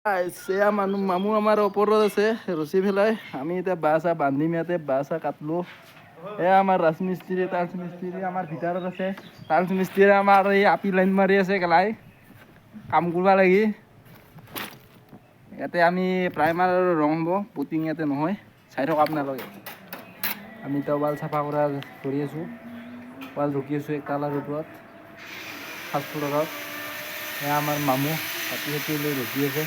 এয়া মানুহ মামু আমাৰ ওপৰত আছে ৰচি পেলাই আমি এতিয়া বাঁহ চাহ বান্ধিম ইয়াতে বাঁহ চাহ কাটলো এয়া আমাৰ ৰাজমিস্ত্ৰী টাইলছ মিস্ত্ৰী আমাৰ ভিতৰত আছে টাইলছ মিস্ত্ৰী আমাৰ এই আপি লাইন মাৰি আছে গেলাই কাম কৰিব লাগি ইয়াতে আমি প্ৰাইমাৰ ৰং হ'ব পুটিং ইয়াতে নহয় চাই থকা আপোনালোকে আমি এতিয়া ৱাল চাফা কৰা কৰি আছোঁ ৱাল ৰখি আছোঁ এক তালাৰ ওপৰত ফাৰ্ষ্ট ফ্ল'ৰত এয়া আমাৰ মামু হাতী হাতী লৈ ৰখি আছে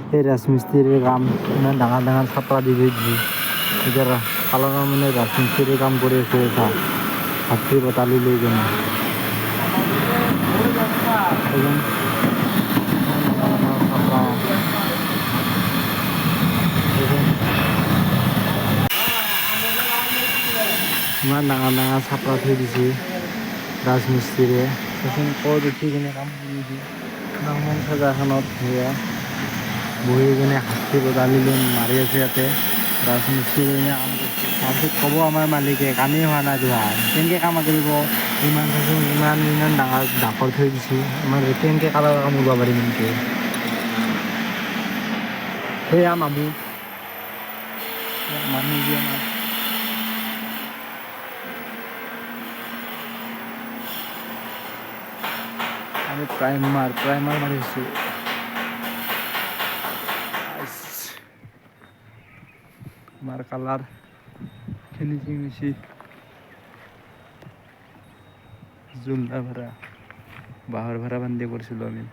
এই ৰাজমিস্ত্ৰীৰ কাম ইমান ডাঙৰ ডাঙৰ চাপৰা দি দিছে এতিয়া কালৰ মানে ৰাজমিস্ত্ৰীৰ কাম কৰি আছে এটা হাতী বটালি লৈ কিনে ইমান ডাঙৰ ডাঙৰ চাপৰা থৈ দিছে ৰাজমিস্ত্ৰীৰে ক'ত উঠি কিনে কাম কৰি আছে ডাঙৰ জেগাখনত সেয়া বহি কিনে হাতী বটালি লৈ মাৰি আছে ইয়াতে ৰাজমিস্ত্ৰী কাম কৰিছে তাৰপিছত ক'ব আমাৰ মালিকে কামেই হোৱা নাই তোমাৰ কেনেকৈ কাম কৰিব ইমান ইমান ডাঙৰ ডাকৰ থৈ দিছোঁ আমাৰ কেনেকৈ কালাৰ কাম কৰিব পাৰিম এনেকৈ সেয়া মামু মানুহ যে আমাৰ আমি প্ৰাইমাৰ মাৰি আছোঁ আমাৰ কালাৰ ফিনিচিং হৈছে জোলনা ভাড়া বাঁহৰ ভাড়া বান্ধি কৰিছিলোঁ আমি